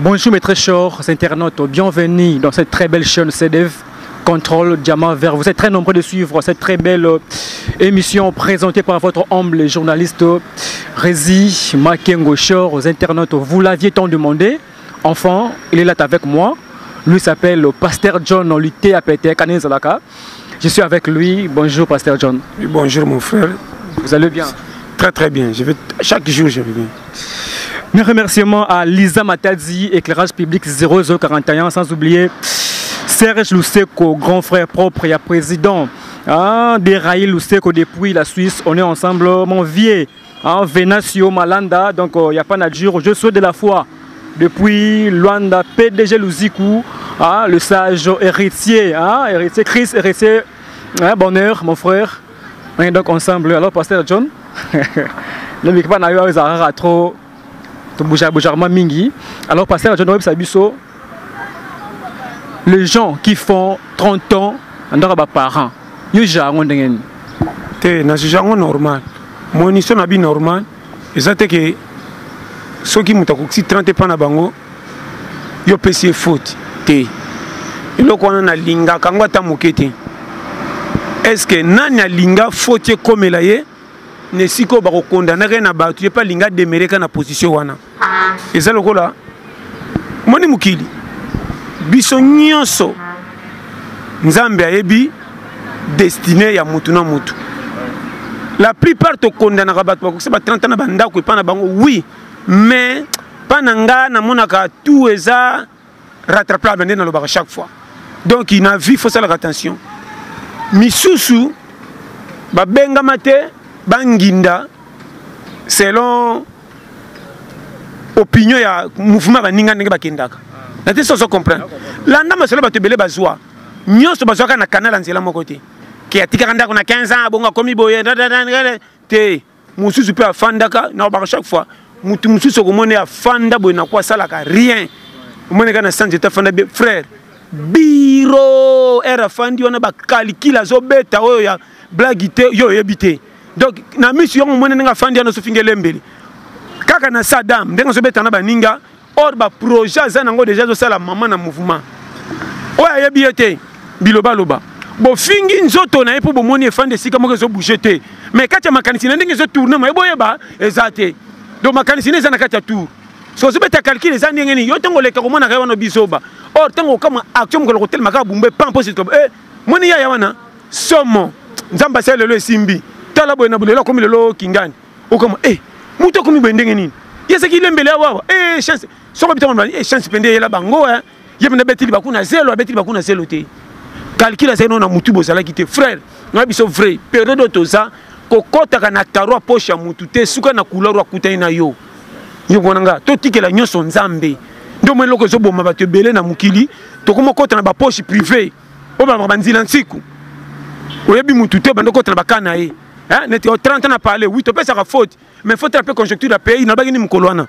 Bonjour mes très chers internautes, bienvenue dans cette très belle chaîne CDF Contrôle Diamant Vert. Vous êtes très nombreux de suivre cette très belle émission présentée par votre humble journaliste Rézi Makengo. Chers internautes, vous l'aviez tant demandé. Enfin, il est là avec moi. Lui s'appelle Pasteur John Lutté Apete Kanezalaka. Je suis avec lui. Bonjour Pasteur John. Oui, bonjour mon frère. Vous allez bien? Très très bien. Chaque jour je vais bien. Mes remerciements à Lisa Matadzi, éclairage public 0041, sans oublier Serge Luseko, grand frère propre et président des Raïl Luseko depuis la Suisse. On est ensemble, mon vieux, Venasio Malanda, donc il n'y a pas nature, je suis de la foi. Depuis Luanda, PDG Luziku, le sage héritier, héritier Chris, héritier, bonheur, mon frère. On est donc ensemble. Alors, Pasteur John, le micro n'a eu trop. Alors, Pasteur John Sabiso, les gens qui font 30 ans, ils ont des parents. Ils ont des parents. Normal. Moi, je suis normal. Et ça, c'est que ceux qui ont 30 ans, ils ont fait faute. Et là, on a linga, quand on est-ce que nani linga faute comme elle est? Ne siko ba condamner na ba tu pas linga demeurer na position wana. Et ça le là. Moni mukili. Biso nyonso. Nzambe ayebi destiné ya mutu na mutu. La plupart to condamner ba ko se ba 30 ans na banda ko pa na bango oui, mais pas nanga na monaka tout eza rattrapable dans le bar chaque fois. Donc il n'a vu faut ça attention. Misusu ba benga mate banginda selon opinion ya mouvement baninga ndenge bakendaka na te soso comprendre landa masolo bato belé bazwa nyonso bazwaka na canal nzela moko te ki atika ndako na 15 ans bonga komi boye te mususu pe afandaka na ba chaque fois mutu mususu ko mone afanda boye na kwa salaka rien mone kana sanje ta fanda frère biro era fandi wana ba calcul azobeta oyo ya blagité yo yebité. Donc na mission mone nga fandi ana sofinge lembeli kaka na Saddam ndenga zobeta na baninga or ba projet za nango déjà zo sala maman na mouvement oya yebiete biloba loba bo fingi nzoto na epo bo moni fandi sika moko zo bouger mais kacha makanisi ndenge zo tourner ma boyeba ezate donc makanisi ne za na kacha tour so zobeta calcul za ndenge ni yo tango leka ko mona ka wana bisoba or tango kama action ko hotel maka bumbe pas possible moni ya wana somo nzamba sele le simbi tala boy na bulela komi lelo kingani okoma muto komi bendenge nini yese ki lembele awa chance soko bitama mbani chance pende yela bango yemna betili bakuna zelo betili bakuna zelo te calcul ça non na mutu bozala kite frère na biso vrai période toza kokota kana tarwa poche mutu te suka na couleur wa kutai na yo bonanga to tikela nyonso nzambe ndo mwe loko zo boma bato belé na mukili to komo kota na ba poche privé o ba banzila nsiku oyebi mutu te bando kota na bakana ye neti 30 ans na parler oui to pesa ka faute mais faut un peu conjoncture da pays na bagini mkolwana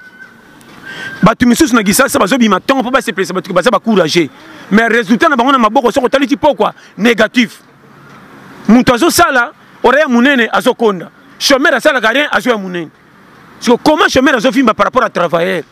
batu misusu na gisa sa bazobi matongo po ba se presse batu ba sa ba courager mais résultat na bango na maboko soko taliti pourquoi négatif mutu azo sala oreya munene azokonda chômeur asala rien azo ya munene so comment chômeur azo fimba par rapport à travailleur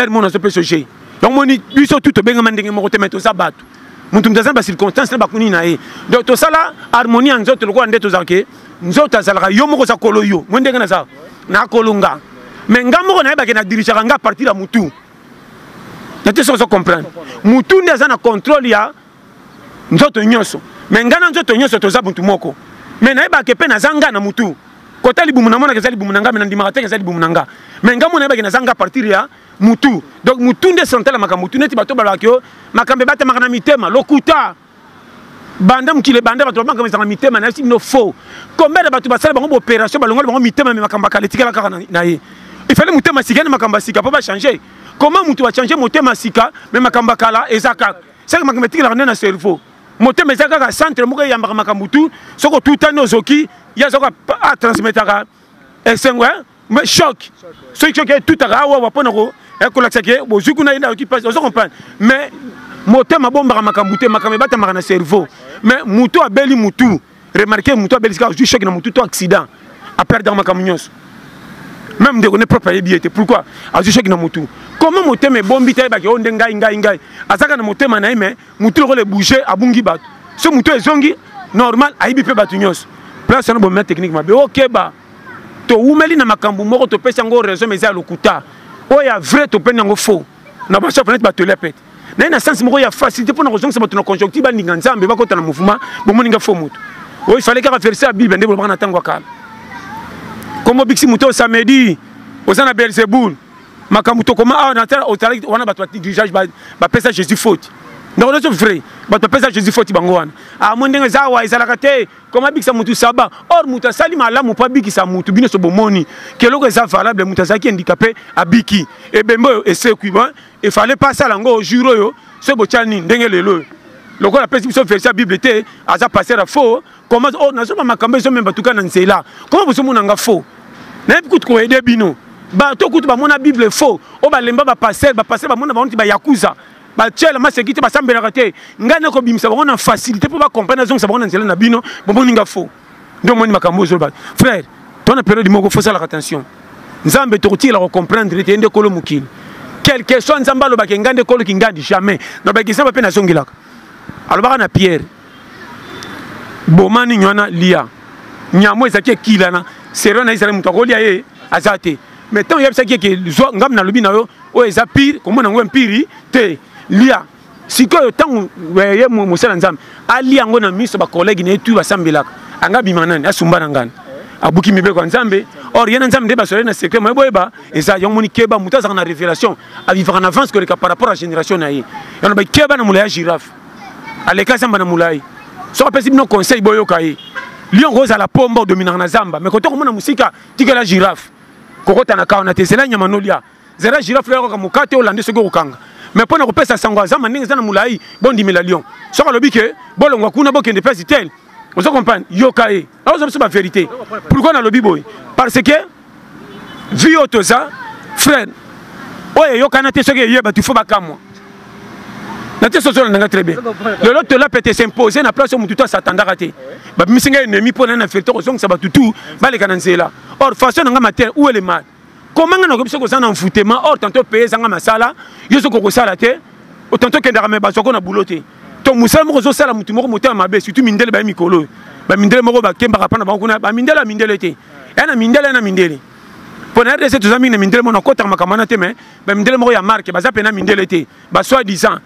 mon azo pe soje donc moni biso tout benga mandenge moko te meto sa batu mutu mtaza ba circonstance na bakuni na ye donc to sala harmonie en nzoto lokwa ndeto zake nzoto azalaka yo moko za kolo yo mwendenge na sa na kolunga mais ngamoko na yeba ke na dirigera nga partir à mutu na te so comprendre mutu ndeza na contrôle ya nzoto nyonso mais ngana nzoto nyonso to za mutu moko mais na yeba ke pe na zanga na mutu kota libumu na mona ke za libumu nanga mais na ndima te ke za libumu nanga mais ngamo na yeba ke na zanga partir ya mutu donc mutu nde central maka mutu neti bato balakyo makambe bata makana mitema lokuta banda mukile banda bato banka mezanga mitema na no faux combien de bato basala bango opération balonga bango mitema mais makamba kaletika la kaka na ye il fallait mutema sika na makamba sika pas changer comment mutu va changer mutema sika mais makamba kala ezaka c'est que makamba tika na cerveau mutema ezaka ka centre moko ya makambutu soko tutano zoki ya soko a transmettre esengwa mais choc ce qui est tout à wa pona ko e ko laksake bo zuku na ina qui passe on comprend mais motema bomba makambute makambe bata makana cerveau mais mutu abeli mutu remarquez mutu abeli ska ju choc na mutu to accident a perdre makamnyos Même de connaître propre biété. Pourquoi? Azuche qui na mutu. Comment motema bombi taye ba ki onde ngai. Azaka na motema na ime, mutu le bouger abungi bat. Ce mutu ezongi normal aibi pe batunyos. Place na bombe technique mabe. OK ba. To umeli na makambu moko to pesa ngo raison mais ya lokuta. Oya vrai to pena ngo faux. Na ba chef net ba te lepet. Na sens moko ya facilité pour na kozonga sa bato na conjonctive ba ninga nzambe ba kota na mouvement bo moninga faux mutu. Il fallait qu'à faire ça à Bible ndebo ba na tango kala. Comme bixi muto samedi osana Belzeboul makamuto koma na tala otala wana bato dirigeage ba pesa Jésus faute. Non c'est vrai. Bato pesa Jésus faute bango wana. Ah mondenga zawa izalaka te koma bixi mutu saba or muta sali malamu pa biki sa mutu bino so bomoni keloko eza valable muta zaki handicapé abiki et bembo esekwiba il fallait pas ça lango juro yo ce bochani ndenge lelo. Loko la pesi biso verset Bible te aza passer à faux comment oh na so makambe so même batuka na nzela comment boso monanga faux na écoute ko aider bino ba to kutu ba mona Bible faux o ba lemba ba passer ba mona ba onti ba yakuza ba tchela ma sécurité ba sambela te ngana ko bimisa ba on facilité pour ba comprendre zong sa ba na nzela na bino bo moninga faux donc moni makambo zo ba frère ton période moko faut ça la attention nzambe to kutila ko comprendre te ende kolo mukili quelque chose nzamba lo ba ke ngande kolo ki ngandi jamais no ba kisa ba pe na zongilaka alors na Pierre bomani nyona lia nyamo ezaki kilana sero na Israël muto kolia ye azate mais tant yebisa ki zo ngam na lobi na yo o eza pire comme na ngwe pire te lia sikoyo tangu ye musala nzambe ali yango na miso ba collègue na etu basambelaka anga bimanani asumba na ngana abuki mibeko nzambe or yena nzambe de basole na secret mo boyeba eza yo moni keba mutaza na révélation a vivre en avance que par rapport à la génération na ye yana ba keba na mulaya girafe aleka samba na mulai so pesi bino conseil boyoka ye lion rose à la pombe dominant na zamba mais koto komona musika tika la girafe kokota na kaona te sela nyama nolia zera girafe leko ka mukate olande soko kokanga mais pona ko pesa sangwa zamba ninga na mulai bondi mila lion so ka lobi ke bolongwa kuna bokende pesi tel on se comprend yoka ye alors c'est la vérité pourquoi na lobi boy parce que vu otoza frère oye yoka na te soki yeba tu faut bakamwa na te soso na très bien le lot là peut s'imposer na place où mutu s'attendra raté ba misinga ennemi pour na faire to zonga ba tutu ba le kananzela or façon nga mater où est le mal comment nga na ko biso ko sana envoûtement or tantôt payer zanga masala yeso ko sala te o tantôt ke ndara me ba soko na bouloté to musala mo zo sala mutu mo moteur mabe surtout mindele ba mikolo ba mindele mo ba kemba ka pana ba kuna ba mindele te na mindele pour na rese to zami na mindele mo na kota makamana te mais ba mindele mo ya marque ba za pena mindele te ba soi disant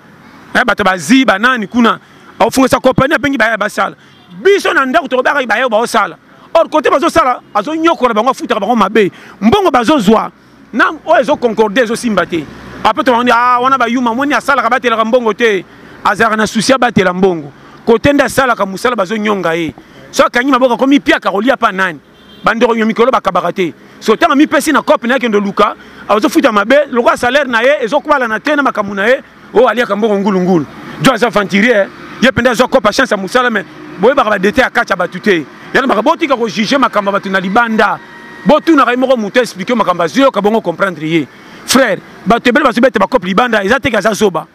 bato bazi banani kuna ofungisa compagnie pengi ba basala biso na ndako to ba ba ba osala or côté bazo sala azo nyokora bango futa bango mabe mbongo bazo zwa na o ezo concorder ezo simbate après to on ah wana ba yuma moni asala ka batela mbongo te azara na souci batela mbongo côté nda sala ka musala bazo nyonga ye so kanyi maboka komi pia karolia pa nani bandoro nyomi kolo bakabarate so tanga mi pesi na copine yake ndo luka azo futa mabe lokwa salaire na ye ezo kwala na tena makamuna ye o alia kambongo ngulungulu jo aza venturier ye penda zo kopa chance musala mais boye ba dete akacha batute yana ba botika ko juger makamba batu na libanda botu na kaimoko muto expliquer makamba zio ka bongo comprendre ye frère batu bele basu bete ba kopa libanda ezate ka za zoba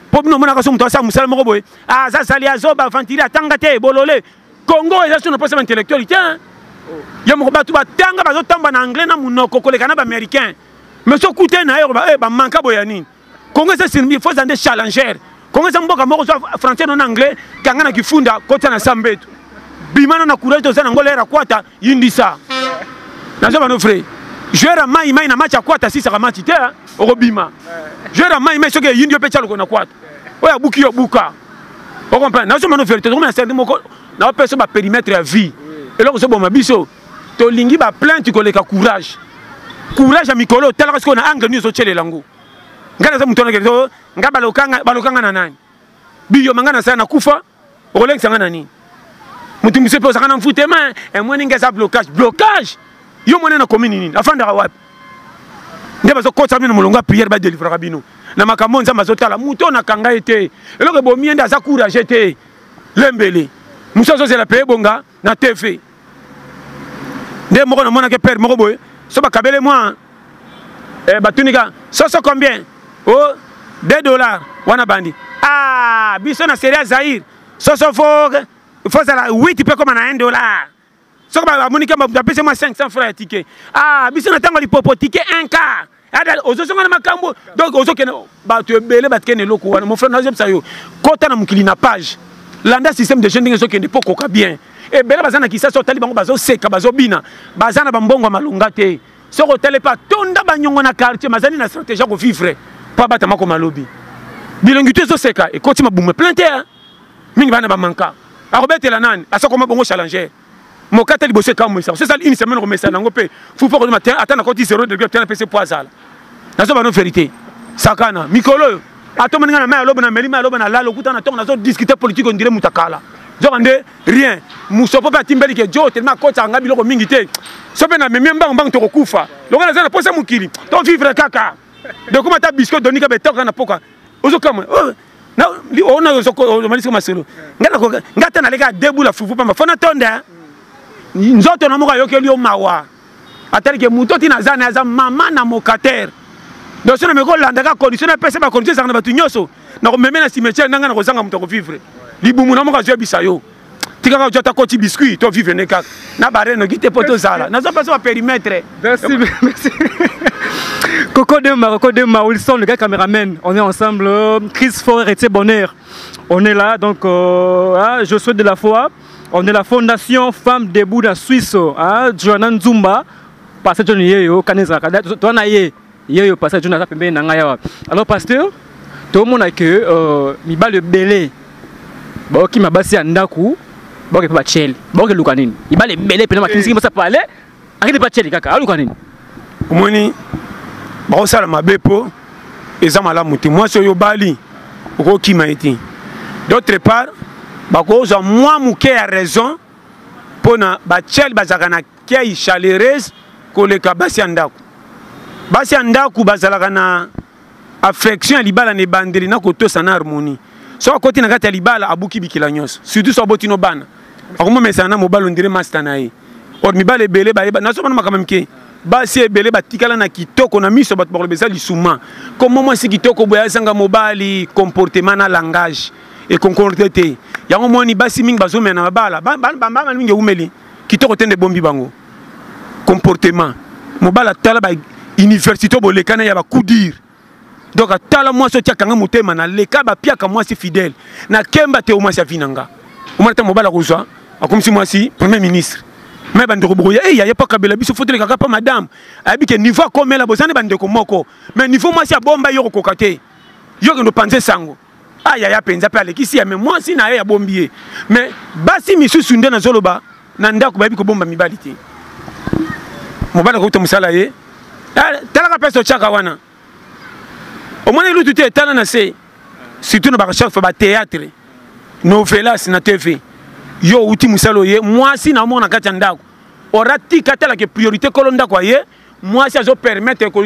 po bino mona ka so muto asa musala moko boye ah za sali azoba venturier atanga te bolole Congo eza sur na poste intellectualité ya moko batu batanga bazo tamba na anglais na munoko koleka na ba américain mais so kute na yo ba manka boyani Congo c'est une faut des challenger Congo c'est mboka moko français non anglais kanga na kifunda kota na sambetu bimana na courage to sana ngolera kwata yindisa na zo bano frère joueur mai na match kwata si ça match te okobima joueur mai soke yindi pe chalo na kwata oya buki yo buka o comprendre na zo bano frère to na moko na peso ba périmètre à vie et là so bon mabiso to lingi ba plainte ko leka courage à mikolo tala parce qu'on a angle ni so chele lango ngana za mutona kezo ngaba balokanga na nani biyo mangana sana kufa olenga sangana nini mutu msepo sakana mfutema e mwene ngeza blocage yo mwene na commune nini afanda wapi ndeba zo kotsa bino mulonga prière ba délivrer kabino na makambo nzamba zotala mutu na kanga ete eloko bo mienda za courage ete lembele musozo c'est la paye bonga na TV nde moko na mona ke père moko boy so ba kabele moi batunika so combien oh $2 wana bandi ah biso na série Zaïre so faut ça la 8 peut comme na $1 Ce que je Monica m'a payé 500 francs de ticket. Ah, mais si on attend les popos, ticket 1 quart. Donc, tu es belé, mon frère, quand tu as une page, l'anda système de jeunes qui ne peuvent pas bien. Et belé, bazana qui s'assoit, taliban, bazo seka, bazo bina, bazana bambongo malungate. Ce hôtel est pas tonda bagnon na quartier, mazani na stratégie pour vivre. Pas batama comme lobby. Bilangute zo seka, et quand tu m'as boumé planté, mingi bana ba manka. Arobete la nan, asa comme bongo challenger. Mon catali bossé comme ça. C'est ça une semaine remet ça nango pe. Faut pas que matin attendre quand 0 degré tu as PC poisal. Na so ba no vérité. Sakana, mikolo. Ato maninga na ma lobo na melima lobo na lalo kuta na tonga na zo discuter politique on dirait mutakala. Zo ande rien. Musopo pa timbeli ke jo tellement ko tanga biloko mingi te. So pe na memba mbang to kokufa. Longa na za na posa mukili. To vivre kaka. De comment ta biscuit doni ka betoka na poka. Ozo kama. Na on a zo ko malisi maselo. Ngata na lega debu la fufu pa mafona tonda. Nzoto na moka yoke liyo mawa. Atari ke mutoti na zana za mama na mokater. Donc si on me colanda ka condition na pesa ba condition za na batu nyoso. Na ko memena cimetière nanga na ko zanga muto ko vivre. Libumu na moka zo bisayo. Tika ka jota ko ti biscuit to vivre ne ka. Na bare no gite poto zala. Na zo pesa ba périmètre. Merci, merci. Coco Dema, Wilson, le gars caméraman. On est ensemble. Chris Forer et Bonheur. On est là, donc je souhaite de la foi. On est la Fondation Femmes Debout de Suisse. Joanna Nzumba. Parce que je Kaneza. Toi, je parce que je alors, pasteur, tout le monde a que mi ba le belé. Bon, qui m'a basé à Ndaku. Bon, qui peut pas chel. Bon, qui Lukanin. Il ba le belé, puis il m'a parlé. Arrêtez pas chel, kaka. Lukanin. Moni. Bon, ça, ma bepo. Et ça, ma mouti. Moi, c'est Yobali. Au qui m'a été. D'autre part, moi, je a raison pour na bachel bazakana qui est chaleureuse que le kabasi andaku. Basi andaku bazalakana affection libala ne bandeli na koto sana harmonie. So côté na kati libala abuki bikila nyos. Surtout so botino bana. Akoma mesana mobalo ndire master na ye. Or mibale belé ba na so bana makamam ke. Basi belé batikala na kitoko na miso bat bolo beza lisuma. Comment moi si kitoko boya sanga mobali comportement na langage et concordité. Yango moni basi mingi bazome na bala ba mingi umeli kitoko tende bombi bango comportement mobala tala ba université bolekana ya ba kudir donc tala moi so tiakanga mutema na leka ba piaka moi si fidèle na kemba te moi si avinanga umarata mobala kozwa akomisi moi si premier ministre mais bande ko boya ya pas kabela biso fotele kaka pa madame abi ke niveau comme la bozane bande ko moko mais niveau moi si bomba yo ko kokate yo ke no panze sango. Ah, ya penza pe alekisi ya mais moi si na ya bombier mais basi misusu nde na zoloba na ndako babi ko bomba mibali te mobala ko musala ye tala ka peso chaka wana au moins lutu te tala na se surtout na ba chef ba théâtre novelas na TV yo uti musalo ye moi si na mona kati ndako orati katala ke priorité kolonda kwa ye moi si azo permettre ko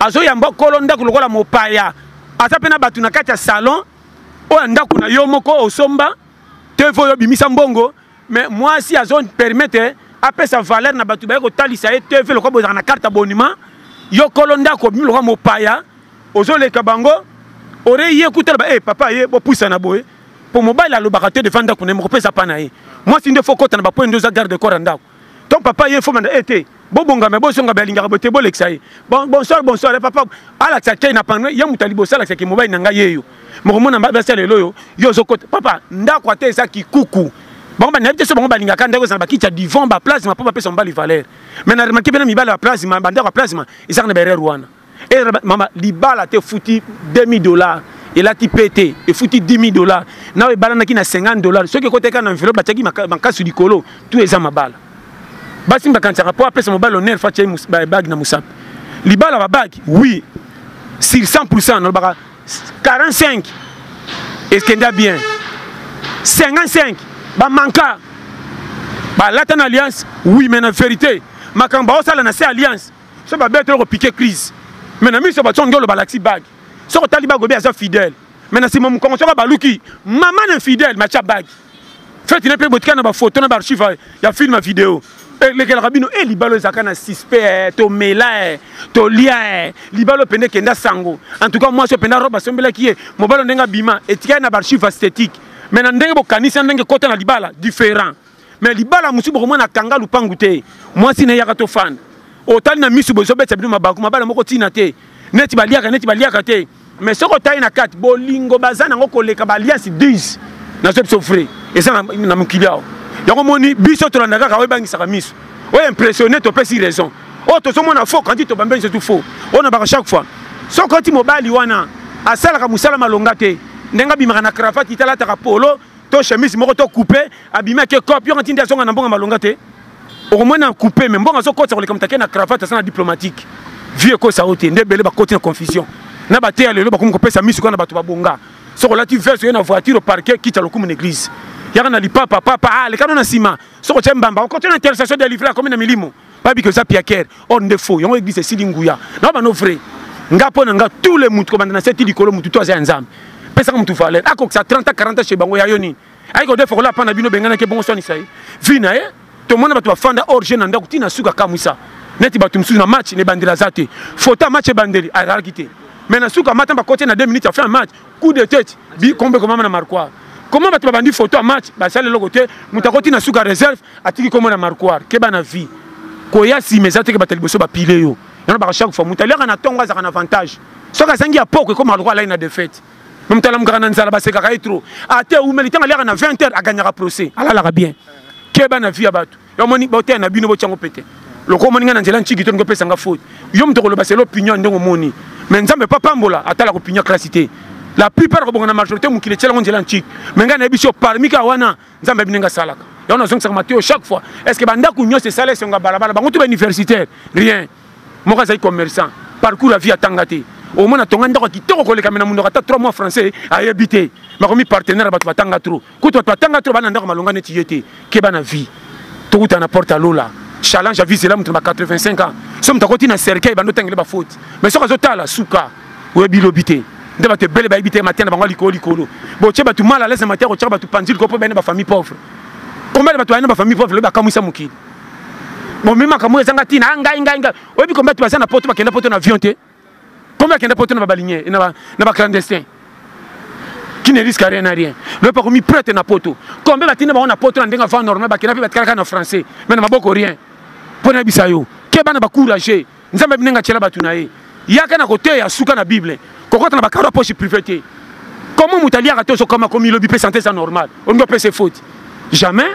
azo yamba kolonda ko lokola mopaya asa pena batu na kati ya salon o ndako na yo moko osomba te voyo bimisa mbongo mais moi si a zone permettre après sa valeur na batu ba ko talisa e te ve lokabo na carte abonnement yo kolonda ko bimi lokamo paya ozo le kabango ore ye kutela ba papa ye bo poussa na boye pour mobile la lobakate de vanda ko ne mo pesa pa na ye moi si nde faut kota na ba point 2 garde corps ndako ton papa ye faut manda été bobonga me bosonga balinga bote bo lexai bonsoir papa ala tsake na pangwe ye mutalibo sala tsake mobile nanga yeyo mokomona mbasa lelo yo yo zokota papa ndako ate eza kikuku bango banabite so bango balingaka ndako ezana bakiti ya divan ba plasma po bapesa mobali valeur mais na remarqué pena mibala ya plasma bandako ya plasma ezaka na berere wana e mama libala te futi $2000 elati pete e futi $10,000 na ebalanaki na $50 soki ekoteka na enveloppe batiaki makasi likolo tu eza mabala basi mbakanisaka po apesa mobali honneur fatia bag na mosapi libala babagi oui sur 100% nalobaka 45 est-ce qu'il y a bien 55 ba manka ba lata na alliance oui mais en vérité makamba osala na ces alliance so ba beto ko piquer crise mais na mi so ba tsongo lo balaxi bag so ko taliba go be asa fidèle mais na sima mu konso ba baluki maman infidèle ma cha bag fait une peu botika na ba photo na ba archive ya film vidéo les rabino et libalo zakana suspect to mela to lia libalo pende kenda sango en tout cas moi je penda roba sombela qui est mobalo ndenga bima etika na archive esthétique mais na ndenge bo kanisa ndenge kota na libala différent mais libala musu boko na kanga lupangu te mwasi na yaka to fan otali na misu bozo beta bino mabaku mabala moko tina te neti baliaka te mais soko tayi na kati bolingo bazana ngo koleka baliasi 10 na zo sofre eza na mukiliao yango moni biso to na kaka oyebangisa ka misu oye impressionné to pesi raison o to somona faux quand to bambeli c'est tout faux on a ba chaque fois soko ti mobali wana asala ka musala malonga te ndenga bimaka na cravate itala ta polo to chemise moko to couper abima ke copie on tinda songa na mbonga malonga te au moins na couper mais mbonga so kotsa koleka mtake na cravate sana diplomatique vieux ko sa ote ndebele ba koti na confusion na ba te alelo ba ko pesa misu ko na bato babonga so relati verse na voiture au parquet quitte le comme une église yaka na lipapa papa le canon na sima so ko tembamba on continue l'intercession de livrer comme na milimo pas que ça piaker on de faux yon église silinguya na ba no vrai nga pona nga tous les mutu ko banda na cette likolo mutu to za nzambe pesa comme tu valeur ako ça 30 40 chez bango ya yoni ay ko defo la pana bino bengana ke bongo soni sai vina to mona bato bafanda orge na ndako tina suka kamusa neti bato msusu na match ne bandela zate photo match bandeli a quitté mais na suka matin ba côté na 2 minutes a fait un match coup de tête bi kombe comment na marquoir comment bato bandi photo match ba sale le côté mutakoti na suka réserve atiki comment na marquoir ke bana vie ko ya si mezate ke bateli boso ba pile yo yana ba chaque fois mutalera na tonga za na avantage soka sangi ya poko comme marquoir là na défaite même talam grana nzala ba seka kai trop ate ou melitanga lera na 20h a gagner procès ala la bien ke bana vie bato yo moni bote na bino bo chango pété le komoni nga nzela nchiki to ngo pesa nga faute yo mtoko lo baselo opinion ndongo moni mais nzambe pas pambola atala ko opinion classité la plupart ko bonga na majorité mukile tshela nzela nchiki mais nga na biso parmi ka wana nzambe binenga salaka yo na zonga mateo chaque fois est-ce que banda ku nyose sala senga balabala bango to ba universitaire rien moka zai commerçant parcours la vie atangate au moins tonga ndako kitoko ko leka mena mundo kata 3 mois français a habité makomi partenaire batu batanga trop kuto batanga trop bana ndako malonga neti yete ke bana vie to kuta na porta lola challenge à vie c'est là mutu 85 ans somme ta koti na cercueil bando tangele ba faute mais soka zotala suka we bilobité ndeba te bele ba ibité matin bango likolo bo tche batu mal à l'aise matin ko tche batu pandil ko po bene ba famille pauvre combien de batu ina ba famille pauvre le ba kamisa mukili bon mema kamo ezanga tina nga we bi combien tu basa na poto ba kenda poto na avion te combien kenda poto na ba baligné na ba clandestin qui ne risque rien à rien. Le pas commis prête na poto. Combien la tina ba on a poto na ndenga fa normal ba kena pe ba kaka na français. Mais na maboko rien. Pona bisayo. Ke bana ba courager. Nzambe binenga tshela batu na ye. Yaka na côté ya suka na Bible. Kokota na ba karo poche privé. Comment mutalia ka tozo comme il lobi pe santé ça normal. On doit passer faute. Jamais.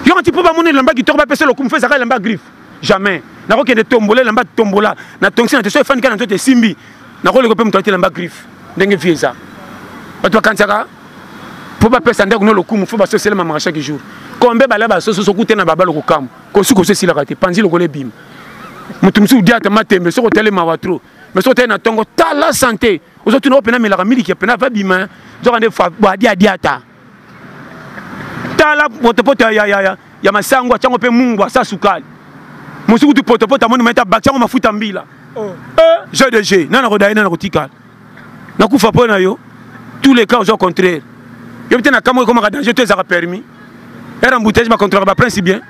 Yo un petit peu ba moni lamba ki torba pese le kum fait ça lamba griffe. Jamais. Na ko kende tombola lamba tombola. Na tonksi na teso fan kana to te simbi. Na ko le ko pe mutati lamba griffe. Ndenge vieza. Bato kansaka pour pas pesa ndako no lokumu faut ba sociale mama chaque jour kombe bala ba soso kute na baba loko kam ko suko se sila kate panzi loko le bim mutumsu diata matembe soko tele mawatro mais soko tele na tongo tala santé ozotu no pena melaka miliki pena va bima zokande fa ba diata tala potopoto ya masango chango pe mungu asa sukali musuku tu potopoto moni meta bakchango mafuta mbila GDG nana ko dai nana ko tikala na kufa pona yo tous les cas au contraire. Je vais te comme danger tu as permis. Et embouteillage va contrôler ba principe bien.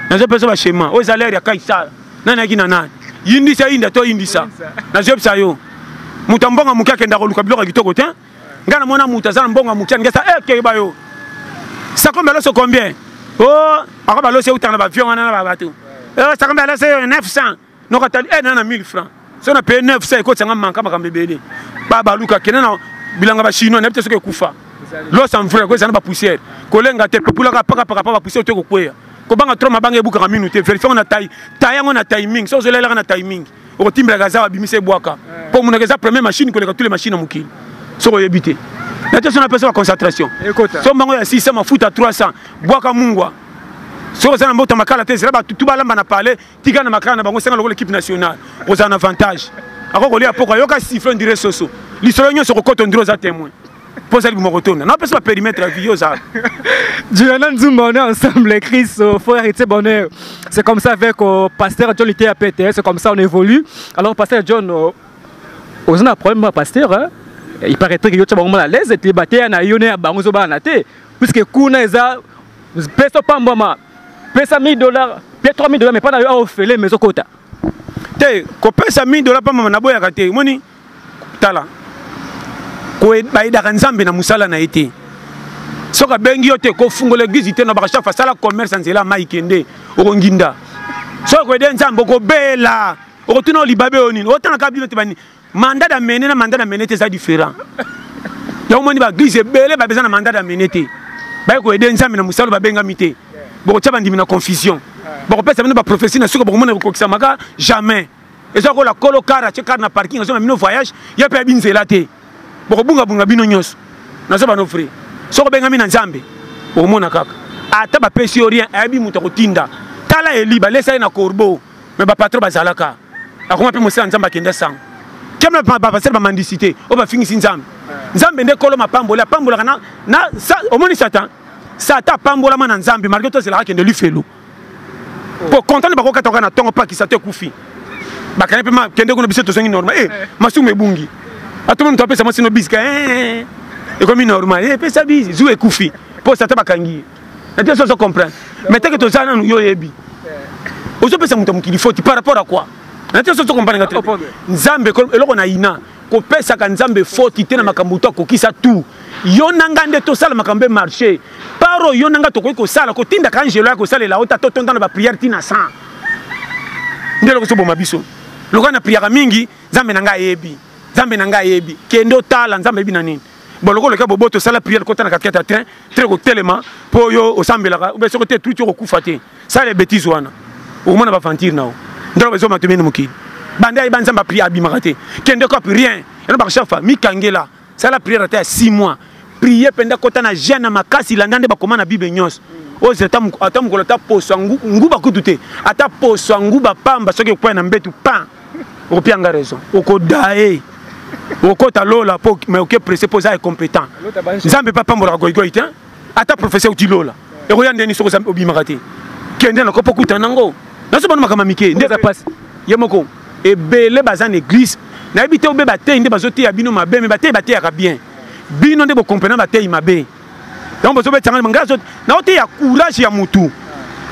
Na je personne va schéma. Aux salaires ya kaisa. Nana kinana. Yindi sa inda to yindi sa. Na je psa yo. Mutambonga mukia kenda ko luka biloko kitoko te. Ngana mona mutazana mbonga mukia ngesa ke ba yo. Ça combien là c'est combien? Oh, akaba lo c'est autant na ba avion na ba bateau. Ça combien là c'est 900. No katali nana 1000 francs. Si on a payé 900 ko tsanga manka makambebele. Baba luka kenana bilanga ba chinois na peut-être que kufa lo sans vrai ko ça na ba poussière kolenga te popula ka paka ba poussière to ko kwea ko banga trop mabanga ebuka ka minute vérifier on a taille yango na timing so zelela na timing o timbra gaza ba bimise bwaka pour mon gaza première machine ko le toutes les machines à mukili so ko yebite na te so na personne concentration so bango ya 600 mafuta 300 bwaka mungwa so ça na mbota makala te zela ba tout balamba na parler tika na makala na bango senga lo l'équipe nationale aux un avantage ako ko lia poko yoka siffler dire soso l'histoire ño soko koto ndiro za témoin pour ça mo retourne non pas périmètre à vie ça Diana Nzumba on est ensemble Chris frère et bonheur c'est comme ça avec pasteur John était à PTS c'est comme ça on évolue alors pasteur John on a problème pasteur hein il paraîtrait que yo tshaba ngoma à l'aise et baté na yone ya bango zo bana te puisque kuna eza peso pambama pesa $1000 peut-être $3000 mais pas na yo ofele mais okota te ko pesa $1000 pambama na boya kate moni tala ko baida nzambe na musala na été soka bengi yo te ko fungola église te na ba chaque fois sala commerce nzela mai kende okonginda soko ede nzambo ko bela okotuna libabe onini otana ka bino te bani mandat d'amener na mandat d'amener c'est différent ya omoni ba église belé ba besoin na mandat d'amener te ba ko ede nzambe na musalo ba benga mité boko tshaba ndimi na confusion boko pesa bino ba prophétie na soko boko mona ko kisa maka jamais et soko la kolokara tsheka na parking so mino voyage ya pe binzela te boko bunga bino nyos na so ba no frère soko benga mina nzambe omona kaka ata ba pesi rien abi muta kotinda tala eliba lesa na corbeau mais ba patron bazalaka akoma pe mosa nzamba kenda sang kemna ba passer ba mendicité o ba fingisi nzambe nzambe nde kolo mapambola pambola na omoni satan pambola mana nzambe malgré tout c'est là kende lui felo pour content ba ko katoka na tongo pa ki sate kufi ba kana pe ma kende ko no biseto songi normal masume bungi atomo to pesa masino biska et comme normal pesa bizi zou ekufi pour sate bakangi na te so comprendre mais te que to sana yo yebi ozo pesa muta mukili foti par rapport à quoi na te so comprendre ngate nzambe eloko na ina ko pesa ka nzambe foti te na makambo to ko kisa tout yo nanga nde to sala makambe marché paro yo nanga to ko sala ko tinda ka angelo ko sala la ota to tonda na ba prière tina 100 ndelo ko so boma biso loko na prière mingi nzambe nanga yebi kendo tala nzambe yebi na nini boloko le ka boboto sala prière ko tana ka keta train très ko telema po yo osambela ou be so ko te tout ko kufate ça les bêtises wana au moins ba fantir nao ndelo bezo matumeni mukini banda iba nzamba prière abimarate kende ko rien eno ba chafa mi kangela sala prière ta 6 mois prier penda kota na jeune makasi landande ba komana bible nyos o zeta atamu ko ta poso nguba kutute ata poso nguba pamba soki ko na mbetu pa o pianga raison o ko dae o ko ta lola po mais o ke pressé posa est compétent nzambe papa mbora goigo ite ata professeur ti lola e ko yande ni soko zambe obimarate kende na ko pokuta nango na so bana makama mike ndeza passe yemoko e bele bazan église na ebité obe baté ndé bazoté ya bino mabe mais baté ya bien bino ndé bo comprendre baté ya mabe donc bozo betanga mangazo na oté ya courage ya mutu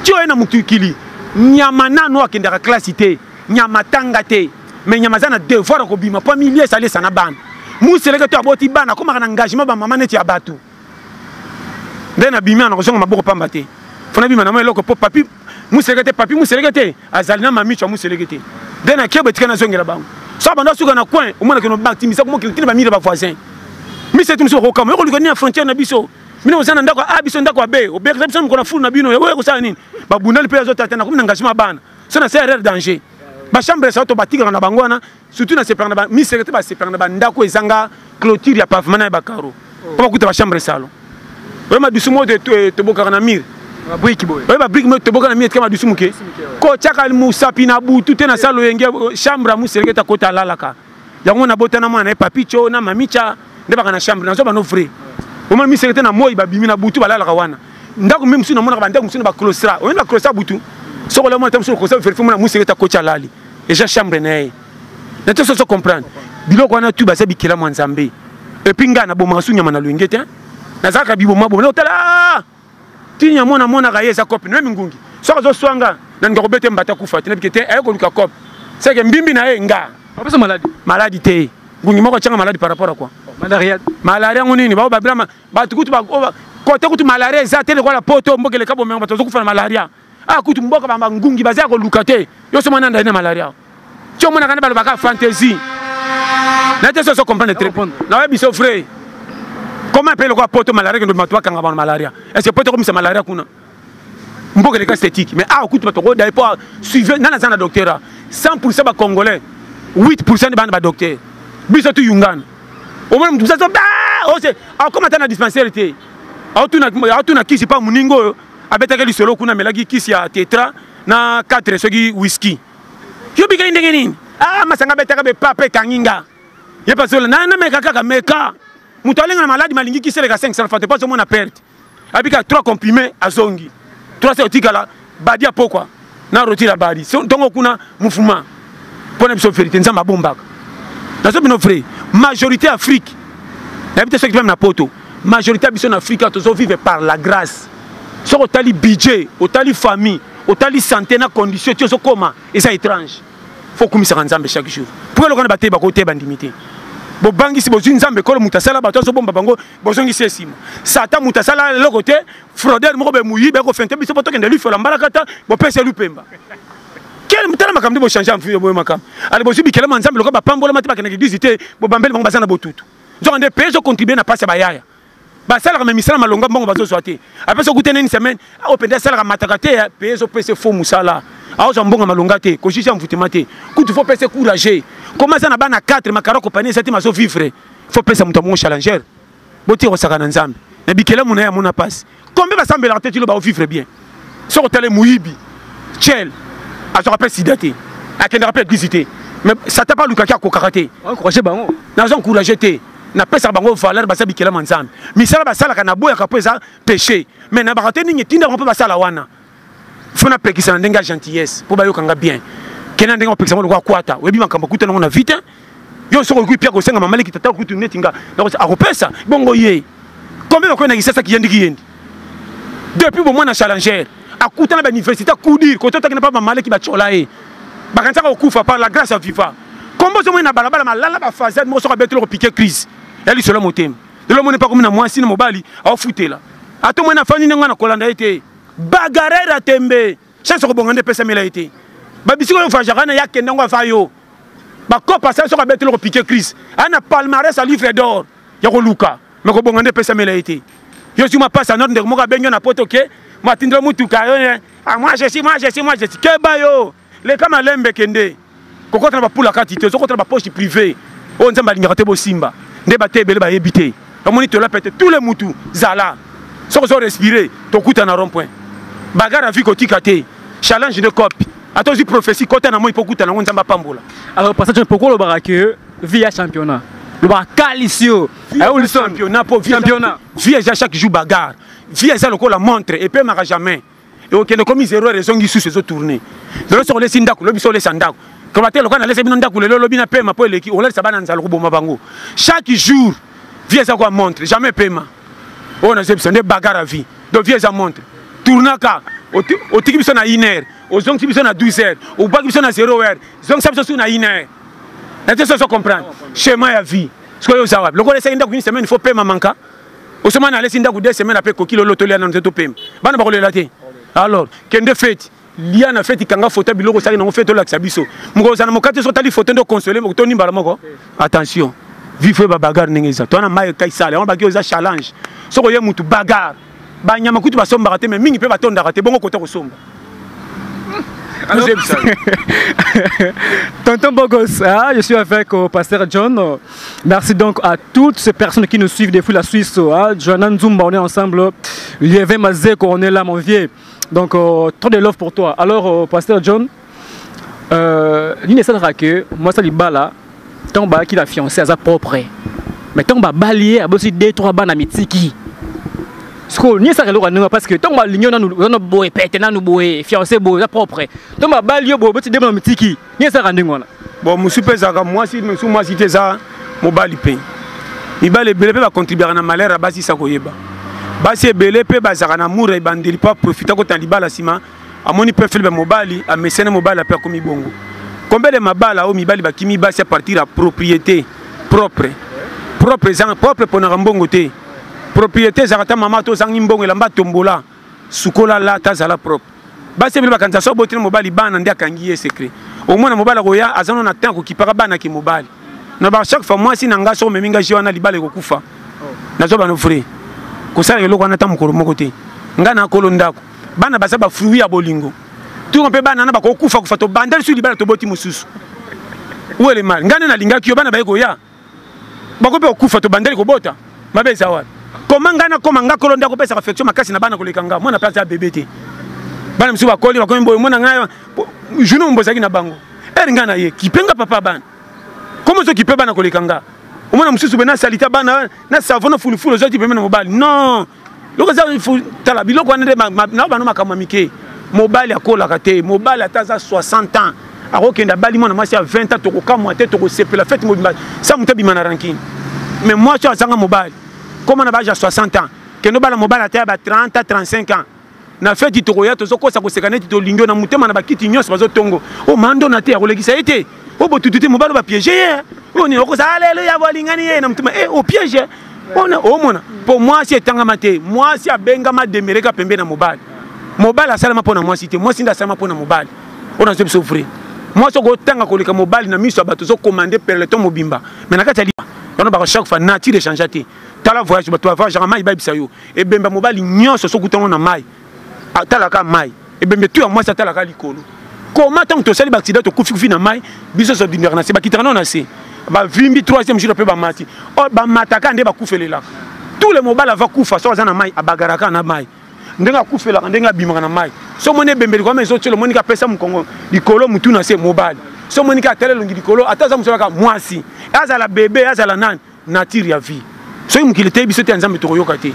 tio ena mutu kili nyama nano akendaka classe té nyama tanga té mais nyama zana devoir ko bima po milier salé sana ban museleke to aboti bana ko makana engagement ba mama neti ya batu ndena bima na kozonga maboko pamba té fona bima na mo eloko po papi museleke té azalina mami cho museleke té dena kebe tikana zongela bango so banda suka na coin o mona ke no bakti misa ko kile ba mire ba voisin mi c'est tout so ko kama ko likoni na frontière na biso mino zana ndako biso ndako be o be biso ko na fulu na bino yo ko sa nini ba bunali pe zo tata na ko na engagement bana so na c'est erreur danger ba chambre sa to batika na bango na surtout na se prendre ba mi secrétaire ba se prendre ba ndako ezanga clôture ya pavement na ba caro pa kuta ba chambre salo o ma dusumo de to boka na mire ba brique boy ba brique me to boka na mire kama dusumo ke ko chaka musapi na butu te na salo yenge chambre mu secrétaire kota lalaka yango na botana mwana e papicho na mamicha nde baka na chambre na zo ba no frère o ma mi secrétaire na moyi ba bimi na butu ba lalaka wana ndako même suna mona ba ndako suna ba clostra o na clostra butu soko le mona tam suna clostra faire mona mu secrétaire kocha lali et ja chambre na na te so comprendre biloko wana tu ba se bikela mwa nzambe et puis nga na boma sunya mana luingete na zaka bibo mabo na otala tinya mona ga yesa copine même ngungi soko zo swanga na ngako bete mbata kufa tina bikete ay ko luka cop c'est que mbimbi na nga pas ça maladie te ngungi moko changa maladie par rapport à quoi malaria ngunini ba babila ba tukutu ba côté kutu malaria ezate le kwa la poto mbokele kabo mengo bato kufa malaria kutu mboka ba ngungi bazia ko lukate yo so mona ndana malaria tio mona kana ba ka fantasy na te so comprendre très na wa biso frère comment appelle quoi poto malaria que matwa kanga ba malaria est-ce que poto comme ça malaria kuna mboka le cas esthétique mais kutu bato ko dai pas suivre nana zana docteur 100% ba congolais 8% de ba docteur biso tu yungana au moins tout ça o c'est comment t'as na dispensaire té autuna kisi pa muningo abeta ke lisolo kuna melaki kisi ya tetra na 4 soki whisky yo bika ndenge nini masanga beta ka be pape kanginga ye pas solo na meka kaka meka muto alenga na maladi malingi kisi le ka 500 francs pas mo na perte abika 3 comprimés azongi 3 c'est otikala badia pokwa na roti la badi tongo kuna mufuma pona biso vérité nzamba bombaka na so bino frère majorité Afrique n'habite ceux qui même na poto majorité biso en Afrique tous vivent par la grâce so au tali budget au tali famille au tali santé na condition tu so comment et ça étrange faut comme ça nzambe chaque jour pour le qu'on battre ba côté bandimité bobangi si bozwi nzambe kolo mutasala bato so bomba bango bozongi sesima sata mutasala le côté fraudeur moko be muyi be ko fente biso poto kende lui fola mbalakata bo pese lui pemba quel mutala makamdi bo changer en fille bo makam ale bozwi bikela nzambe loko ba pambola mati ba kende église te bo bambeli bango basana botutu donc des pays contribuer na passe ba yaya ba sala ka misala malonga bongo bazo soate après so goûter une semaine o pende sala ka matakate pays so pese fo musala a oza mbonga malonga te ko jija mvutima te kutu faut pese courager comment ça na bana 4 makara compagnie cette maso vivre faut pese muto mon challenger boti ko saka na nzambe na bikela muna ya muna passe combien ba sambela tete lo ba vivre bien so ko tele muyibi chel a so rappelle sidate a kende rappelle visiter mais ça t'a pas luka ko karaté encourager bango na zo encourager te na pesa bango valeur ba sabikela manzambe misala ba sala kana boya ka pesa péché mais na ba raté ningi tinda ko ba sala wana fona pekisa na ndenga gentillesse pour ba yokanga bien kena ndenga pekisa mo kwa kwata webi makambo kuta na vite yo soko ku pia ko senga mamali kitata kutu netinga na ko akopesa bongo ye combien ko na kisasa kiyendi depuis bon moi na challenger akuta na ba université kudir ko tota kena pa mamali ki ba chola e bakanta ko kufa par la grâce à viva kombo zo mo na balabala malala ba fazade mo soko betelo ko piquer crise eli solo motem de lo mone pas comme na moi sina mobali a futela ato mo na fani nga na kolanda ete bagarera tembe chance ko bongande pesa mela ete babisiko yo fajana ya kende ngo fa yo ba kopa sa so ka betelo ko piquer crise ana palmarès à livre d'or ya ko luka mais ko bongande pesa mela ete yo si ma passe en ordre mo ka benyo na poto ke ma tindro mutu ka yo moi je suis que ba yo le kama lembe kende ko ko tra ba pula katite so ko tra ba poche privée o nzamba lingaka te bo simba nde ba tebele ba yebite o moni to la pete tous les mutu zala so ko so respirer to kuta na rond point bagara vi ko tikate challenge de copie atozi prophétie kota na moi pokuta na nzamba pambola alors passage pourquoi le barake via championnat le barcalisio le championnat pour championnat via chaque jour bagarre via ça le ko la montre et peut marra jamais et aucun comme 0 raison qui sous ces tournées de sur les sindako le biso les sandako comme tel ko na laisser bino ndako le lobi na pema pour l'équipe on laisse bana nzalo ko boma bango chaque jour via ça ko montre jamais paiement on a c'est bagarre à vie donc via ça montre tournaka au tiki biso na 1 heure au zong biso na 12 heures au bak biso na 0 heure zong ça biso na 1 heure est-ce que ça comprendre schéma ya vie ce que yo ça le ko laisser ndako une semaine il faut payer manka au semaine na laisser ndako 2 semaines après kokilo lotoli na nzeto pema bana ba ko le laté alors kende fête lia na fête kanga photo biloko sali na fête la biso moko za na mokate so tali photo ndo consoler moko to nimbala moko attention vivre ba bagarre ningeza to na mai kai sale on ba ki oza challenge so ko ye mutu bagarre ba nyama kutu ba somba raté mais mingi pe ba tonda raté bongo kota ko somba Tonton Bogos, je suis avec Pasteur John. Merci donc à toutes ces personnes qui nous suivent depuis la Suisse. Joanna Nzumba, on est ensemble. Liévé Mazeko, on est là, mon vieux. Donc, trop de love pour toi. Alors, Pasteur John, l'une des que moi, ça, là, ton bas qui l'a fiancé à sa propre. Mais ton bas balier a aussi 2-3 bannes à mitiki. Ni ça parce que ton bas l'union nous boé pété nous boé fiancé beau sa propre. Ton bas balier beau petit démon mitiki. Ni ça rending on. Bon, monsieur Pezaka moi si moi si t'es ça mon bali pain. Il va les belé va contribuer à na malheur à basi ça koyeba. Basi belé pe bazaka na moura bandeli pas profiter ko tan libala sima. Amoni peut faire mobali a mesene mobali a per comme bongo. Combien de mabala au mibali ba kimi basi à partir à propriété propre. Propre pour na mbongo te. Propriété zakata mama to zangi mbongo elamba tombola sukola la tazala propre basi bila bakanza so botina mobali bana ndia kangiye secret au moins mobali koya azano na temps ko kipaka bana ki mobali na ba chaque fois moi si nanga so meminga jiwana libale ko kufa na zo bano frère ko sala eloko na tamu ko moko te ngana kolo ndako bana basa ba fruit ya bolingo tu on peut bana na ba ko kufa to bandel sur libale to boti mususu où est le mal ngana na linga ki bana ba ko ya ba ko pe kufa to bandel ko bota mabe zawad comment ngana koma ngakolo ndako pesa affection makasi na bana kolekanga mwana place ya bébé te bana msu ba koli ba ko mboy mwana ngaya juno mbozaki na bango ngana ye kipenga papa bana comment so kipe bana kolekanga mwana msusu bena salita bana na savona fulufulu zo tipemena mobali non loko za tala biloko wana na bana makama mike mobali akola kate mobali ataza 60 ans akokenda bali mwana masi ya 20 ans toko kamwa te toko sepela fête mobimba ça mutabi mana ranking mais moi je azanga mobali comme on a déjà 60 ans, que nous avons 30 à 35 ans. Na fait du toya to soko sa ko sekane to lingyo na mutema na bakiti nyos bazo tongo. O mando na te a kolekisa ete. O botututi mobalo ba piéger. On est alléluia bolingani na mutuma au piège. On a pour moi c'est tangamate. Moi si a bengama demereka pembe na mobile. Mobile a salama pona moi cité. Moi si nda salama pona mobile. On a souffrir. Moi so go tanga koleka mobile na miso bato so commander peloton mobimba. Mais na kati on a chaque fois nature échangeate. Tala voyage bato voyage en mai ba bisayo. Et bemba mobile nyonso so kutango na mai. Tala ka mai. Et bembe tu moi ça tala ka likolo. Comment tant que tu sais les accidents tu kufi na mai biso so dinner na se ba kitana na se. Ba vimbi 3e jour pe ba mati. Oh ba mataka nde ba kufelela. Tous les mobiles va kufa so za na mai abagaraka na mai. Ndenga kufela ndenga bimaka na mai. So moni bembeli kwa mezo tshelo moni ka pesa mukongo likolo mutu na se mobile. So moni ka tele longi likolo ataza musoka mwasi. Azala bébé azala nan nature ya vie. So mukile te biso te nzambe to yoka te.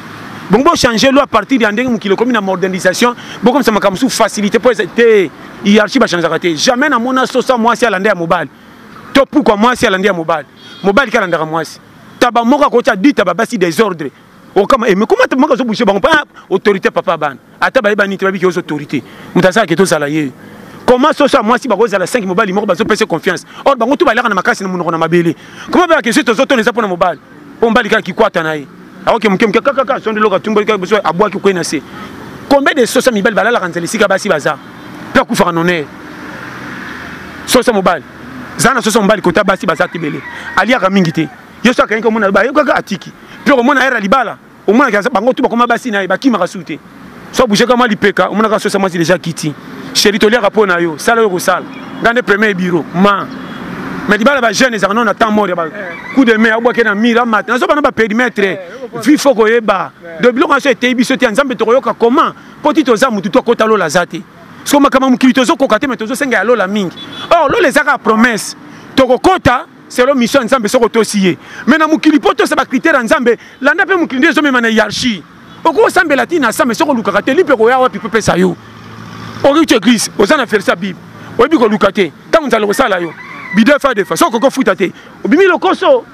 Bon bo changer loi à partir de ndenge mukile comme na modernisation, bo comme ça makamusu facilité pour te hiérarchie ba changer te. Jamais na mona so ça mwasi ala ndea mobile. To pourquoi mwasi ala ndea mobile. Mobile kala ndaka mwasi. Taba moka ko cha dit taba basi désordre. Oh, mais comment tu peux bouger pas autorité papa ban ata ba ni tebabi ki autorité mutasa ke to salaye comment ça moi si ba koza la 5 mobile mo ba so pese confiance or bango tu ba la na makasi na munoko na mabele comment ba ke sito zoto neza pona mobile on ba lika ki kwata na ye awoke mkemke kaka sonde loka tumbo ka beso abwa ki ko na se combien de sosa mibale ba la kanzeli sika basi baza pe ku fara noné sosa mobile zana sosa mobile kota basi baza tibele alia ka mingite yeso ka nko mona ba yo kaka atiki puis on a era libala au moins bango tu bakoma basi na bakima kasute so bouger comme lipeka on a ka so ça moi déjà kiti chéri to lia rapona yo sala yo sala ngande premier bureau mais libala ba jeune ezana na temps mort ba coup de main aboke na mira matin so bana ba périmètre vifo ko yeba de biloko so ete biso te nzambe to yoka comment potito za mutu to kota lo la zate so makama mukito zo kokate mais to zo senga lo la mingi oh lo les aka promesse to kokota c'est la mission nzambe soko tosiye mais na mukili poto sa ba critère nzambe landa pe mukili ndezo mema na hiérarchie oko sambe latina sambe soko lukaka te lipe ko ya wapi pepe sayo ori tu église ozana faire sa bible obi ko lukate tant nzalo ko sala yo bide fa de fa soko ko futa te obimi lokoso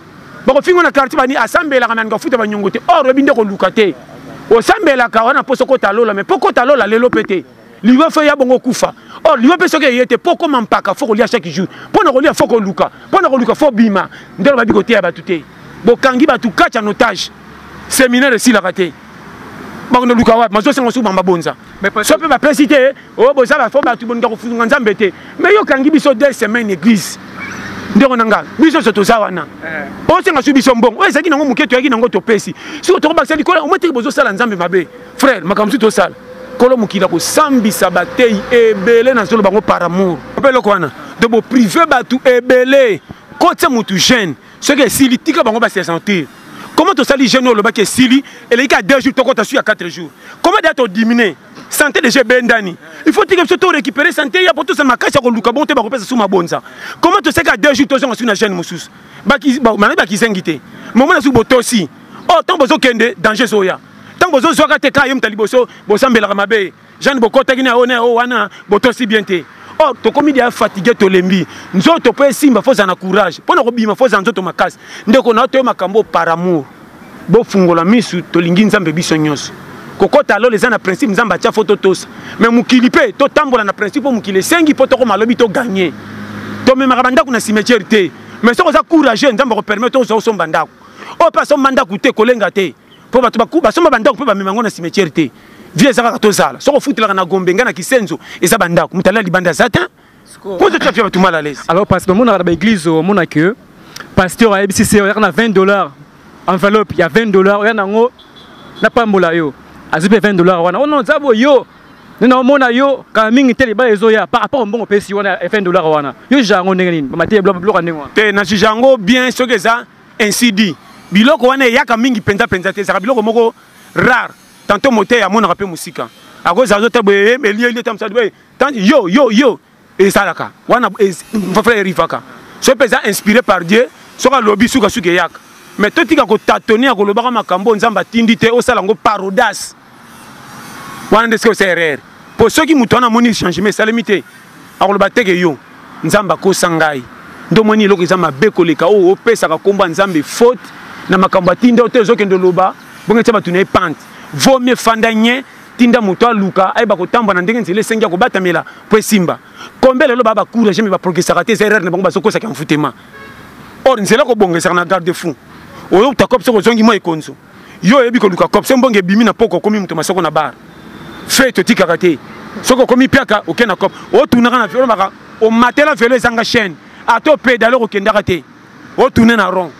bako fingo na quartier bani assemble la kana nga futa ba nyongote or obi ndeko lukate o sambe la ka wana poso ko talola mais poko talola lelo pete liwa fa ya bongo kufa or liwa pe soke yete poko mampaka foko lia chaque jour pona ko lia foko luka pona ko luka fo bima ndelo babi ko tia batute bo kangi batu kacha notage séminaire si la raté ba no luka wa mazo sengo su bamba bonza mais so pe ba précité o bo za ba fo batu bonga ko funga nzambe te mais yo kangi biso 2 semaines église ndeko nanga biso so to zawana o senga su biso mbongo o ezaki nango muketo yaki nango to pesi so to ba sali ko o mete bozo sala nzambe mabe frère makamsu to sala kolo mukila ko sambi sabatei ebele na solo bango par amour pelo kwana de bo privé batu ebele kote mutu jeune ce que sili tika bango ba se sentir comment to sali jeune lo ba ke sili et les 2 jours to kota su ya 4 jours comment d'être diminuer santé de bendani il faut tika to récupérer santé ya poto sa makasa ko luka bonte ba ko pesa suma bonza comment to seka 2 jours to so na jeune musus ba ki ba mani ba ki sengite moment na su botosi oh tant bozo kende danger soya tant bozo zoka te ka yom taliboso bo sambela mabe Jean Bokota qui na one o wana boto si bien te oh to komi dia fatigué to lembi nzoto pe simba faut na courage pona ko bima faut nzoto makasi ndeko na to makambo par amour bo fungola misu to lingi nzambe biso nyos kokota lo les na principe nzamba tia photo tos mais mukili pe to tambola na principe mukile sengi poto ko malobi to gagner to me marabanda kuna cimetière te mais so za courage nzamba ko permettre to so mbandako o pa so mandako te kolenga te po batu bakuba so mbandako pe ba memango na cimetière te vie ezaka tozala soko futela na gombe ngana kisenzo eza bandako mutala libanda zata pour te faire tout mal à l'aise alors parce que mon arabe église mon que pasteur a ABC on a $20 enveloppe il y a $20 on a ngo na pambola yo azupe $20 wana on zabo yo nina mona yo ka mingi tele ba ezo ya par rapport au bon pesi wana $20 wana yo jango ndenge nini ba matie bloc ndenge wana te na jango bien ce que ça ainsi dit biloko wana yaka mingi penza te ça biloko moko rare tantôt moté ya mona rappel musika à cause za zote boye mais lié tam ça tant yo et ça laka wana frère rifaka ce pesa inspiré par Dieu soka lobby suka suke yak mais to tika ko tâtonner ko lobaka makambo nzamba tindi te o sala ngo parodas wana de ce que c'est erreur pour ceux qui mutona moni changement salimité a ko lobateke yo nzamba ko sangai ndo moni loko nzamba bekoleka o pesa ka komba nzambe faute na makambo tindi o te zokendo loba bonga taba tune pante vaut mieux fandanye tinda muto luka ay bako tamba na ndenge nzile sengia ko batamela po simba kombele lo baba courage me ba progressera te erreur ne bango basoko sa kamfutema or nzela ko bongesa na garde fou oyo ta cop soko zongi mo ekonzo yo ebi ko luka cop sembonge bimi na poko komi muto masoko na bar fait to tika te soko komi piaka okena cop o tunaka na velo maka o matela velo ezanga chaîne ato pédalo ko kendaka te o tourner na rond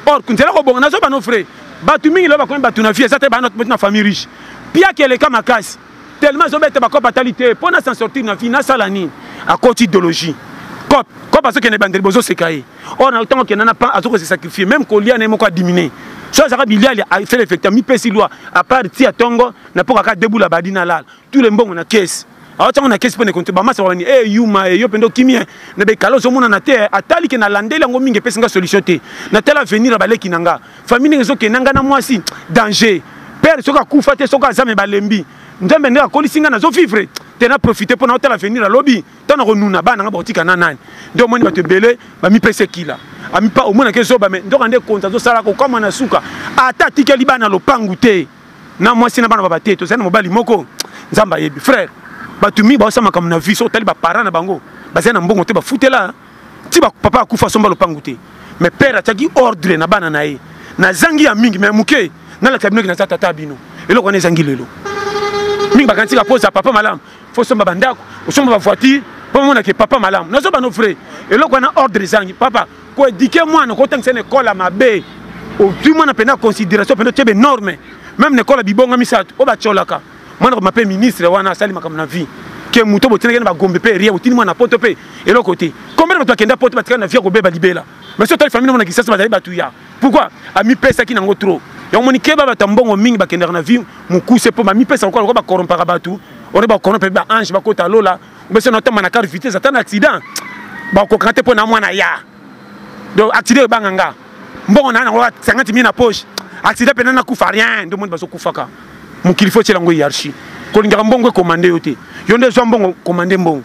or nzela ko bonga na zo ba no frère batu mingi lo ba ko batu na vie ça te ba notre famille riche piaka le kama kasi tellement zo bete ba cop fatalité pour na s'en sortir na vie na salani à côté idéologie cop parce que ne bandeli bozo sekaye or na tant que nana pas azoko se sacrifier même ko lia na moko diminuer so ça biliali a fait effectivement mi pesi loi à part ti atongo na poka ka debout la badina lal tout le mbongo na caisse alors tant on a caisse pour ne compter ba masa wani eh yuma yo pendo kimien na be kalo zo mona na te atali ke na landela ngo mingi pesi nga solution te na tel avenir ba leki nanga famille ngezo ke nanga na mwasi danger père soka kufa te soka zame balembi ndembe ndeka kolisinga na zo vivre tena profiter pour na tel avenir lobby tana ko nuna bana nga botika na nani ndo moni ba te belé ba mi pese kila ami pa o mona ke zo ba me ndo kande konta zo sala ko kama na suka ata tikeli bana lopangu te na mwasi na bana ba te to zana mobali moko nzamba yebi frère batumi ba osama comme na vie so tali ba parents na bango bazana mbongo te ba futela ti ba papa akufa somba lopangu te mais père ataki ordre na bana na ye na zangi ya mingi mais muke na la tabino na tata bino eloko na zangi lelo mingi bakanti ka pose papa malam faut somba bandako osomba ba voiture pour mona ke papa malam na zo ba no frère eloko na ordre zangi papa ko éduquer moi na ko tangse na école mabe o tout monde pena considération pena tebe norme même na école bibonga misato o ba cholaka mwana ko mape ministre wana sali makam na vie ke muto botina ngena ba gombe pe ria otini mwana poto pe eloko te combien de kenda poto batika na vie ko beba libela mais so tali famille mona kisasa bazali batuya pourquoi ami pesa ki nango trop ya moni keba batambongo mingi bakenda na vie mukuse po mami pesa ko ba corrompre batu on ba corrompre ba ange ba kota lola mbese na tama na car vitesse atana accident ba ko kante po na mwana ya donc accident banganga mbongo na 50 000 na poche accident pe na kufa rien ndo monde baso kufaka mukilifo tshela ngo hiérarchie ko linga mbongo commandé yote yonde zo mbongo commandé mbongo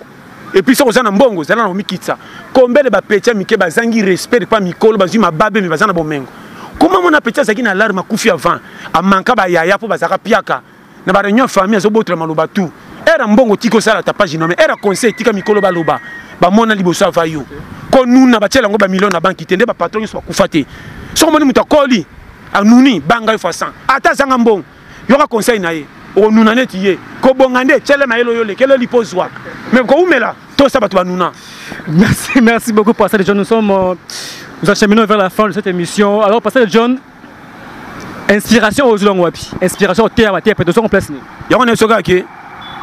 et puis ça ozana mbongo zana na mikitsa kombele ba pecha mike bazangi respect pa mikolo bazui mababe mi bazana bomengo comment mon appétit ça qui na alarme kufi avant a manka ba yaya po bazaka piaka na ba réunion famille zo botre maloba tout era mbongo tiko sala ta page nomé era conseil tika mikolo baloba ba mona liboso avayo ko nuna ba tshela ngo ba million na banki tende ba patron so kufate so moni mutakoli anuni banga yo façon ata zanga mbongo yoka conseil na ye o nuna neti ye ko bongande tshele maelo yo lekelo lipozwa même ko umela to ça ba to nuna. Merci beaucoup Pasteur John, nous acheminons vers la fin de cette émission. Alors Pasteur John, inspiration aux longs wapi, inspiration au terre peut en place ni ya on soka ke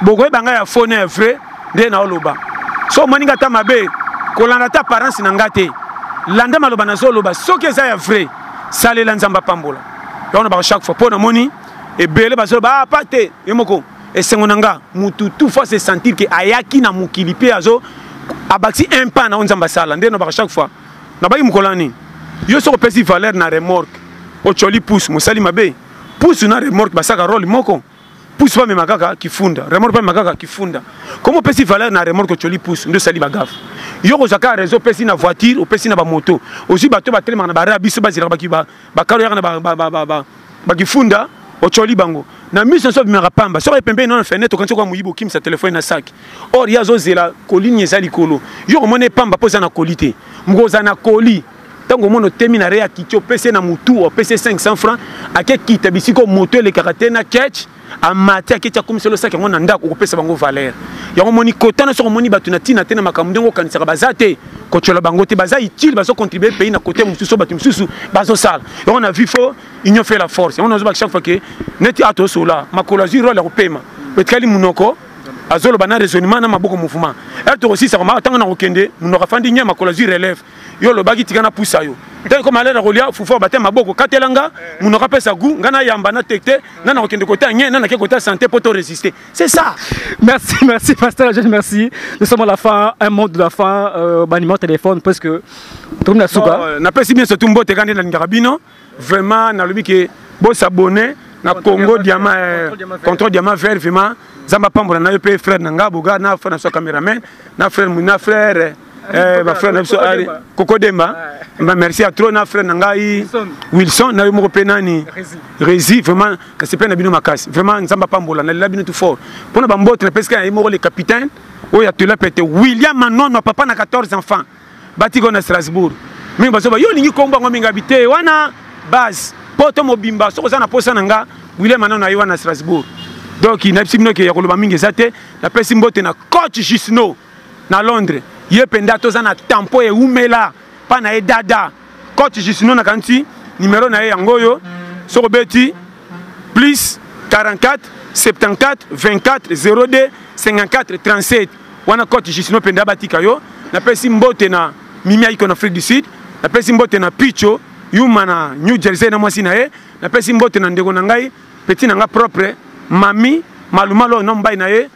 bogo banga ya phone vrai de na oloba so moninga ta mabe ko landa ta parents na ngate landa maloba na zoloba soki za ya vrai salela nzamba pambola ya on ba chaque fois pona moni et belé ba zoloba pate yemoko esengonanga mutu tout faut se sentir que ayaki na mukili pe azo abaksi un pas na nzamba sala ndeno ba chaque fois na ba mukolani yo so pesi valeur na remorque o choli pousse musali mabe pousse na remorque basaka role moko pousse pas makaka kifunda remorque pas makaka kifunda comment pesi valeur na remorque choli pousse ndo sali bagaf yo ko zaka réseau pesi na voiture o pesi na ba moto aussi bato ba telema na ba rabiso ba zira ba kiba ba karo ya na ba kifunda o choli bango na mission so bimera pamba so pembe na fenêtre quand ko muyibo kim sa téléphone na sac or ya zo zela koligne za likolo yo ko mone pamba poza na qualité mgoza na koli tango mono termina rea kitio pese na mutu o pese 500 francs ake kita bisiko moto le caractère na catch a mati ake tia comme selo sac ngona ndako ko pese bango valeur ya moni kotana so moni batu na tina tena makamndengo kanisa bazate ko chola bango te baza utile bazo contribuer pays na côté mususu batu mususu bazo sala on a vu faut union fait la force on a zo chaque fois que neti ato sola makolazi role ya paiement petkali munoko azolo bana raisonnement na maboko mouvement eto aussi ça ma tanga na okende munoko fandi nya makolazi relève yo lo bagi tikana poussa yo tant comme aller rolia fufo baté maboko katelanga munoko pesa gu ngana yamba na tekte na okende côté nya na ke côté santé pour te résister c'est ça. Merci Pasteur John, merci. Nous sommes à la fin, un mot de la fin, numéro téléphone parce que tout na suka na pesi bien surtout mbote kandi na ngarabino vraiment na lobi que bo s'abonner na Congo Diamant contrôle diamant vert vraiment zamba pambola na pe frère nanga boga na frère na so cameraman na frère ba frère na so ari Koko Demba merci à trop na frère nanga Wilson na mo penani Rési vraiment que c'est plein de bino makasi vraiment zamba pambola na la bino tout fort pona ba mbote parce que mo le capitaine oya tu la pété William Manon papa na 14 enfants bati go na Strasbourg mingi bazoba yo lingi kombango mingi habité wana base poto mobimba soko za na posa nanga wile manano na yo na Strasbourg donc na psimno ke ya koloba mingi zate na pesi mbote na coach Gisno na Londres ye penda to za na tampo e umela pa na e dada coach Gisno na kanti numéro na ye yangoyo soko beti plus 44 74 24 02 54 37 wana coach Gisno penda batika yo na pesi mbote na Mimi Aiko na Afrique du Sud na pesi mbote na Picho yuma na New Jersey na mwasi na ye na pesi mbote na ndeko na ngai petit na nga propre mami malumalo na mbai na ye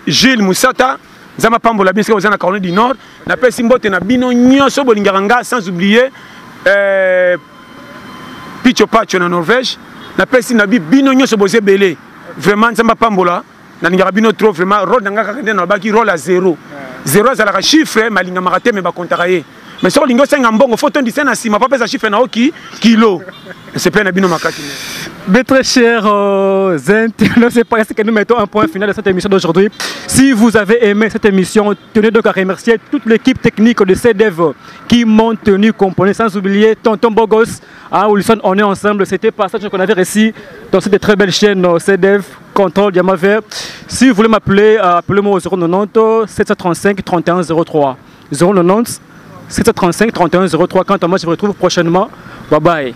Gilles Moussata nzama pambola biso ozana Caroline du Nord na pesi mbote na bino nyonso bolingaka nga sans oublier Picho Pacho na Norvège na pesi na bino nyonso boze belé vraiment nzama pambola na lingaka bino trop vraiment rôle nga kaka ndena baki rôle à 0 azalaka chiffre malinga makate me ba kontaka ye mais sur lingo senga mbongo photo ndise na sima papa za chiffre na oki kilo c'est pas na bino makati. Mes très chers internautes, c'est parce que nous mettons un point final à cette émission d'aujourd'hui. Si vous avez aimé cette émission, tenez donc à remercier toute l'équipe technique de CDEV qui m'ont tenu compagnie, sans oublier Tonton Bogos, Wilson, on est ensemble. C'était le passage qu'on avait réussi dans cette très belle chaîne CDEV, Contrôle Diamant Vert. Si vous voulez m'appeler, appelez-moi au 090 735 31 03. 090 735 31 03. Quant à moi, je vous retrouve prochainement. Bye bye.